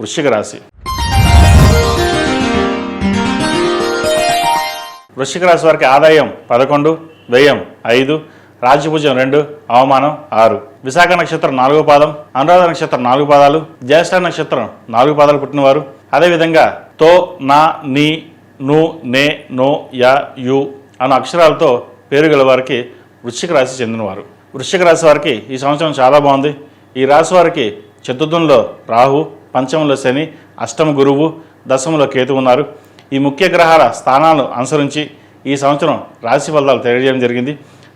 వృశ్చిక రాశి. వృశ్చిక రాశి వారికి ఆదాయం 11, వ్యయం 5, రాజ్యభుజం 2, అవమానం 6. విశాఖ నక్షత్రం 4వ పాదం, అనురాధ నక్షత్రం 4 పాదాలు, జ్యేష్ఠ నక్షత్రం 4 పాదాలు పుట్టినవారు. అదేవిధంగా తో, నా, నీ, ను, నే, నో, యా, యు అన్న అక్షరాలతో పేరు గల వారికి వృశ్చిక రాశి చెందినవారు. వృశ్చిక రాశి వారికి ఈ సంవత్సరం చాలా బాగుంది. ఈ రాశి వారికి చతుర్థంలో రాహు, పంచమంలో శని, అష్టమ గురువు, దశమంలో కేతు ఉన్నారు. ఈ ముఖ్య గ్రహాల స్థానాలను అనుసరించి ఈ సంవత్సరం రాశి ఫలితాలు తెలియజేయడం జరిగింది.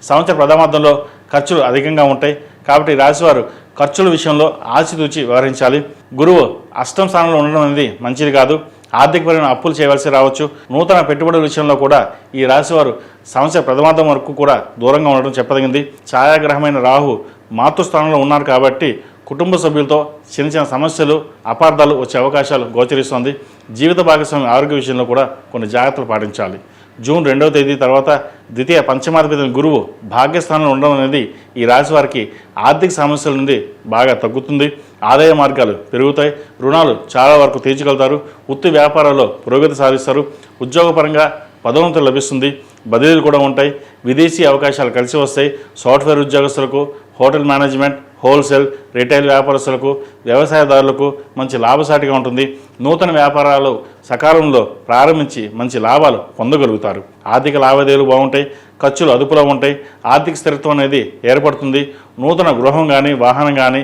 సంవత్సర ప్రథమార్థంలో ఖర్చులు అధికంగా ఉంటాయి కాబట్టి రాశివారు ఖర్చుల విషయంలో ఆచితూచి వ్యవహరించాలి. గురువు అష్టమ స్థానంలో ఉండడం అనేది మంచిది కాదు. ఆర్థికపరమైన అప్పులు చేయవలసి రావచ్చు. నూతన పెట్టుబడుల విషయంలో కూడా ఈ రాశివారు సంవత్సర ప్రథమార్థం వరకు కూడా దూరంగా ఉండడం చెప్పదగింది. ఛాయాగ్రహమైన రాహు మాతృస్థానంలో ఉన్నారు కాబట్టి కుటుంబ సభ్యులతో చిన్న చిన్న సమస్యలు, అపార్థాలు వచ్చే అవకాశాలు గోచరిస్తుంది. జీవిత భాగస్వామి ఆరోగ్య విషయంలో కూడా కొన్ని జాగ్రత్తలు పాటించాలి. జూన్ 2వ తేదీ తర్వాత ద్వితీయ పంచమాధిపతి గురువు భాగ్యస్థానంలో ఉండడం అనేది ఈ రాశి వారికి ఆర్థిక సమస్యల నుండి బాగా తగ్గుతుంది. ఆదాయ మార్గాలు పెరుగుతాయి. రుణాలు చాలా వరకు తీర్చగలుగుతారు. వృత్తి వ్యాపారాల్లో పురోగతి సాధిస్తారు. ఉద్యోగపరంగా పదోన్నతి లభిస్తుంది. బదిలీలు కూడా ఉంటాయి. విదేశీ అవకాశాలు కలిసి వస్తాయి. సాఫ్ట్వేర్ ఉద్యోగస్తులకు, హోటల్ మేనేజ్మెంట్, హోల్సేల్, రిటైల్ వ్యాపారస్తులకు, వ్యవసాయదారులకు మంచి లాభసాటిగా ఉంటుంది. నూతన వ్యాపారాలు సకాలంలో ప్రారంభించి మంచి లాభాలు పొందగలుగుతారు. ఆర్థిక లావాదేవీలు బాగుంటాయి. ఖర్చులు అదుపులో ఉంటాయి. ఆర్థిక స్థిరత్వం అనేది ఏర్పడుతుంది. నూతన గృహం కానీ, వాహనం కానీ,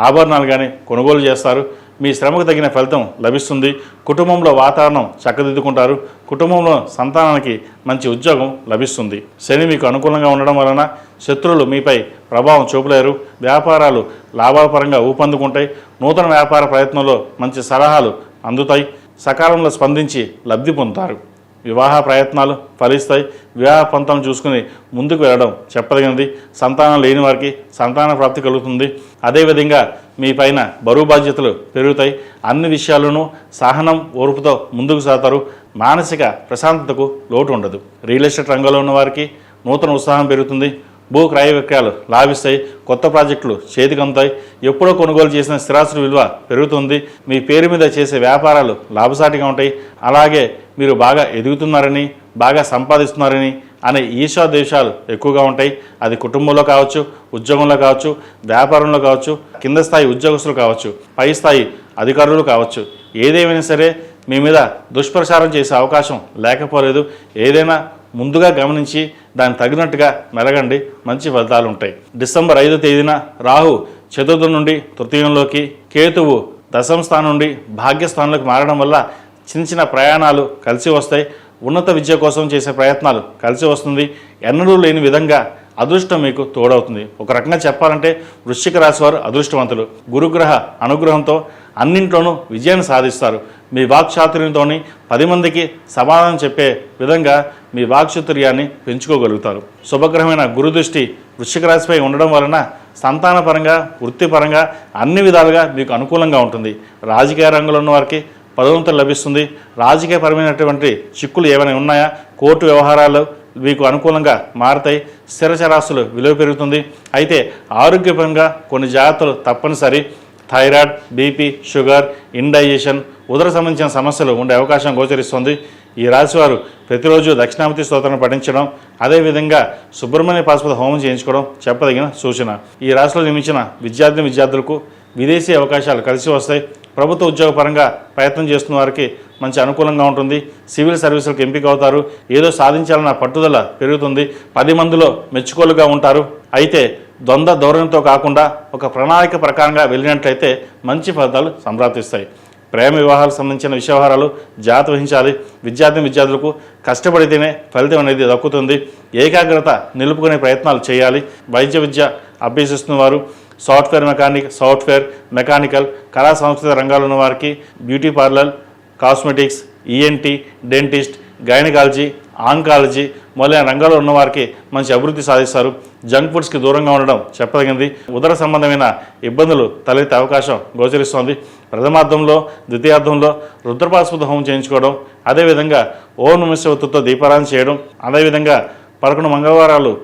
ఆభరణాలు కానీ కొనుగోలు చేస్తారు. మీ శ్రమకు తగిన ఫలితం లభిస్తుంది. కుటుంబంలో వాతావరణం చక్కదిద్దుకుంటారు. కుటుంబంలో సంతానానికి మంచి ఉద్యోగం లభిస్తుంది. శని మీకు అనుకూలంగా ఉండడం వలన శత్రువులు మీపై ప్రభావం చూపలేరు. వ్యాపారాలు లాభాపరంగా ఊపందుకుంటాయి. నూతన వ్యాపార ప్రయత్నంలో మంచి సలహాలు అందుతాయి. సకాలంలో స్పందించి లబ్ధి పొందుతారు. వివాహ ప్రయత్నాలు ఫలిస్తాయి. వివాహ పంతం చూసుకుని ముందుకు వెళ్ళడం చెప్పదగినది. సంతానం లేని వారికి సంతాన ప్రాప్తి కలుగుతుంది. అదేవిధంగా మీ పైన బరువు బాధ్యతలు పెరుగుతాయి. అన్ని విషయాల్లోనూ సహనం, ఓర్పుతో ముందుకు సాగుతారు. మానసిక ప్రశాంతతకు లోటు ఉండదు. రియల్ ఎస్టేట్ రంగంలో ఉన్న వారికి నూతన ఉత్సాహం పెరుగుతుంది. భూ క్రయ విక్రయాలు లాభిస్తాయి. కొత్త ప్రాజెక్టులు చేతికి అందుతాయి. ఎప్పుడో కొనుగోలు చేసిన స్థిరాస్తుల విలువ పెరుగుతుంది. మీ పేరు మీద చేసే వ్యాపారాలు లాభసాటిగా ఉంటాయి. అలాగే మీరు బాగా ఎదుగుతున్నారని, బాగా సంపాదిస్తున్నారని అనే ఈర్ష్యాద్వేషాలు ఎక్కువగా ఉంటాయి. అది కుటుంబంలో కావచ్చు, ఉద్యోగంలో కావచ్చు, వ్యాపారంలో కావచ్చు, కింద స్థాయి ఉద్యోగస్తులు కావచ్చు, పై స్థాయి అధికారులు కావచ్చు. ఏదేమైనా సరే మీ మీద దుష్ప్రచారం చేసే అవకాశం లేకపోలేదు. ఏదైనా ముందుగా గమనించి దానికి తగినట్టుగా మెలగండి. మంచి ఫలితాలు ఉంటాయి. డిసెంబర్ 5వ తేదీన రాహు చతుర్థం నుండి తృతీయంలోకి, కేతువు దశమ స్థానం నుండి భాగ్యస్థానంలోకి మారడం వల్ల చిన్న చిన్న ప్రయాణాలు కలిసి వస్తాయి. ఉన్నత విద్య కోసం చేసే ప్రయత్నాలు కలిసి వస్తుంది. ఎన్నడూ లేని విధంగా అదృష్టం మీకు తోడవుతుంది. ఒక రకంగా చెప్పాలంటే వృశ్చిక రాశి వారు అదృష్టవంతులు. గురుగ్రహ అనుగ్రహంతో అన్నింట్లోనూ విజయాన్ని సాధిస్తారు. మీ వాక్చాతుర్యంతో 10 మందికి సమాధానం చెప్పే విధంగా మీ వాక్చాతుర్యాన్ని పెంచుకోగలుగుతారు. శుభగ్రహమైన గురుదృష్టి వృశ్చిక రాశిపై ఉండడం వలన సంతానపరంగా, వృత్తిపరంగా అన్ని విధాలుగా మీకు అనుకూలంగా ఉంటుంది. రాజకీయ రంగంలో ఉన్న వారికి పదోన్నతులు లభిస్తుంది. రాజకీయపరమైనటువంటి చిక్కులు ఏమైనా ఉన్నాయా, కోర్టు వ్యవహారాలు మీకు అనుకూలంగా మారతాయి. స్థిరచరాస్తులు విలువ పెరుగుతుంది. అయితే ఆరోగ్యపరంగా కొన్ని జాగ్రత్తలు తప్పనిసరి. థైరాయిడ్, బీపీ, షుగర్, ఇండైజెషన్, ఉదర సంబంధించిన సమస్యలు ఉండే అవకాశం గోచరిస్తుంది. ఈ రాశివారు ప్రతిరోజు దక్షిణామూర్తి స్తోత్రాన్ని పఠించడం, అదేవిధంగా సుబ్రహ్మణ్య పాశుపత హోమం చేయించుకోవడం చెప్పదగిన సూచన. ఈ రాశిలో నిర్మించిన విద్యార్థులకు విదేశీ అవకాశాలు కలిసి వస్తాయి. ప్రభుత్వ ఉద్యోగపరంగా ప్రయత్నం చేస్తున్న వారికి మంచి అనుకూలంగా ఉంటుంది. సివిల్ సర్వీసులకు ఎంపిక అవుతారు. ఏదో సాధించాలన్న పట్టుదల పెరుగుతుంది. 10 మందిలో మెచ్చుకోలుగా ఉంటారు. అయితే ద్వంద్వ ధోరణితో కాకుండా ఒక ప్రణాళిక ప్రకారంగా వెళ్ళినట్లయితే మంచి ఫలితాలు సంప్రాప్తిస్తాయి. ప్రేమ వివాహాలకు సంబంధించిన వ్యవహారాలు జాగ్రత్త వహించాలి. విద్యార్థులకు కష్టపడితేనే ఫలితం అనేది దక్కుతుంది. ఏకాగ్రత నిలుపుకునే ప్రయత్నాలు చేయాలి. వైద్య విద్య అభ్యసిస్తున్న వారు, సాఫ్ట్వేర్ మెకానికల్, కళా సంస్కృత రంగాల్లో ఉన్న వారికి beauty parlour, cosmetics, ENT, dentist, gynaecology, oncology మొదలైన రంగాల్లో ఉన్నవారికి మంచి అభివృద్ధి సాధిస్తారు. జంక్ ఫుడ్స్కి దూరంగా ఉండడం చెప్పదగింది. ఉదర సంబంధమైన ఇబ్బందులు తలెత్తే అవకాశం గోచరిస్తోంది. ప్రథమార్థంలో, ద్వితీయార్థంలో రుద్రపాశుపత హోమం చేయించుకోవడం, అదేవిధంగా ఓం నమః శివాయతో దీపారాధన చేయడం, అదేవిధంగా 11 మంగళవారాలు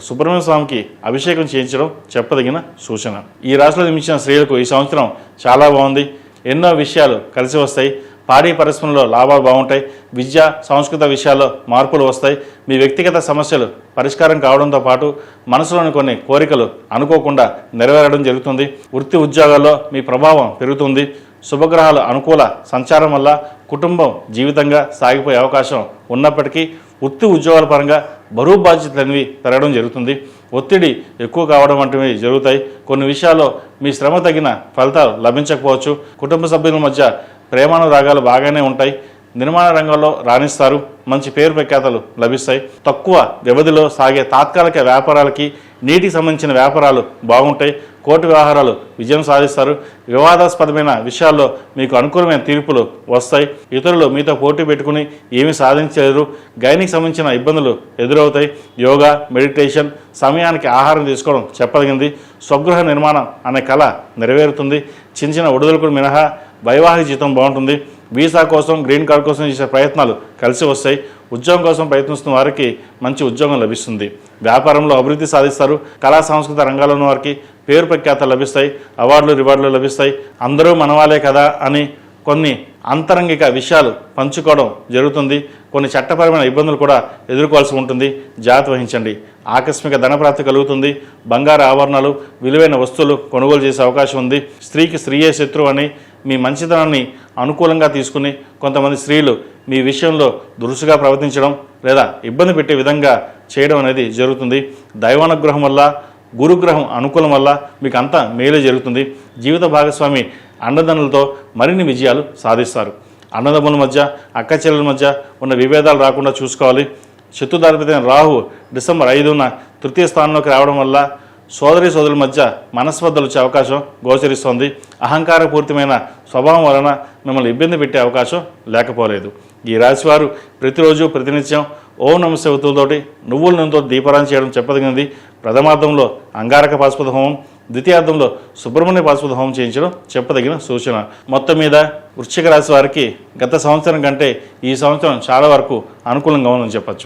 సుబ్రహ్మణ్య స్వామికి అభిషేకం చేయించడం చెప్పదగిన సూచన. ఈ రాశిలో జన్మించిన స్త్రీలకు ఈ సంవత్సరం చాలా బాగుంది. ఎన్నో విషయాలు కలిసి వస్తాయి. పాడి పరిశ్రమలో లాభాలు బాగుంటాయి. విద్య సంస్కృత విషయాల్లో మార్పులు వస్తాయి. మీ వ్యక్తిగత సమస్యలు పరిష్కారం కావడంతో పాటు మనసులోని కొన్ని కోరికలు అనుకోకుండా నెరవేరడం జరుగుతుంది. వృత్తి ఉద్యోగాల్లో మీ ప్రభావం పెరుగుతుంది. శుభగ్రహాలు అనుకూల సంచారం వల్ల కుటుంబం జీవితంగా సాగిపోయే అవకాశం ఉన్నప్పటికీ వృత్తి ఉద్యోగాల పరంగా బరువు బాధ్యతలు అనేవి పెరగడం జరుగుతుంది. ఒత్తిడి ఎక్కువ కావడం వంటివి జరుగుతాయి. కొన్ని విషయాల్లో మీ శ్రమ తగిన ఫలితాలు లభించకపోవచ్చు. కుటుంబ సభ్యుల మధ్య ప్రేమానురాగాలు బాగానే ఉంటాయి. నిర్మాణ రంగంలో రాణిస్తారు. మంచి పేరు ప్రఖ్యాతలు లభిస్తాయి. తక్కువ వ్యవధిలో సాగే తాత్కాలిక వ్యాపారాలకి నీటికి సంబంధించిన వ్యాపారాలు బాగుంటాయి. కోర్టు వ్యవహారాలు విజయం సాధిస్తారు. వివాదాస్పదమైన విషయాల్లో మీకు అనుకూలమైన తీర్పులు వస్తాయి. ఇతరులు మీతో పోటీ పెట్టుకుని ఏమీ సాధించలేరు. గైనికి సంబంధించిన ఇబ్బందులు ఎదురవుతాయి. యోగా, మెడిటేషన్, సమయానికి ఆహారం తీసుకోవడం చెప్పదగింది. స్వగృహ నిర్మాణం అనే కళ నెరవేరుతుంది. చిన్న చిన్న ఒడిదుడుకులు మినహా వైవాహిక జీవితం బాగుంటుంది. వీసా కోసం, గ్రీన్ కార్డ్ కోసం చేసే ప్రయత్నాలు కలిసి వస్తాయి. ఉద్యోగం కోసం ప్రయత్నిస్తున్న వారికి మంచి ఉద్యోగం లభిస్తుంది. వ్యాపారంలో అభివృద్ధి సాధిస్తారు. కళా సాంస్కృతిక రంగాల్లో ఉన్న వారికి పేరు ప్రఖ్యాతలు లభిస్తాయి. అవార్డులు, రివార్డులు లభిస్తాయి. అందరూ మనవాలే కదా అని కొన్ని అంతరంగిక విషయాలు పంచుకోవడం జరుగుతుంది. కొన్ని చట్టపరమైన ఇబ్బందులు కూడా ఎదుర్కోవాల్సి ఉంటుంది. జాగ్రత్త వహించండి. ఆకస్మిక ధనప్రాప్తి కలుగుతుంది. బంగారు ఆభరణాలు, విలువైన వస్తువులు కొనుగోలు చేసే అవకాశం ఉంది. స్త్రీకి స్త్రీయే శత్రువు అని మీ మంచితనాన్ని అనుకూలంగా తీసుకుని కొంతమంది స్త్రీలు మీ విషయంలో దురుసుగా ప్రవర్తించడం లేదా ఇబ్బంది పెట్టే విధంగా చేయడం అనేది జరుగుతుంది. దైవానుగ్రహం వల్ల, గురుగ్రహం అనుకూలం వల్ల మీకు అంతా మేలే జరుగుతుంది. జీవిత భాగస్వామి అండదండలతో మరిన్ని విజయాలు సాధిస్తారు. అన్నదమ్ముల మధ్య, అక్క చెల్లెల మధ్య ఉన్న విభేదాలు రాకుండా చూసుకోవాలి. శత్రుదాధిపతి రాహు డిసెంబర్ 5న తృతీయ స్థానంలోకి రావడం వల్ల సోదరుల మధ్య మనస్పర్ధలు వచ్చే అవకాశం గోచరిస్తోంది. అహంకారపూరితమైన స్వభావం వలన మిమ్మల్ని ఇబ్బంది పెట్టే అవకాశం లేకపోలేదు. ఈ రాశివారు ప్రతిరోజు ప్రతినిత్యం ఓం నమ శివతోటి నువ్వుల నూనెతో దీపారాధన చేయడం చెప్పదగినది. ప్రథమార్థంలో అంగారక పాశుపత హోమం, ద్వితీయార్థంలో సుబ్రహ్మణ్య పాశుపత హోమం చేయించడం చెప్పదగిన సూచన. మొత్తం మీద వృశ్చిక రాశి వారికి గత సంవత్సరం కంటే ఈ సంవత్సరం చాలా వరకు అనుకూలంగా ఉందని చెప్పచ్చు.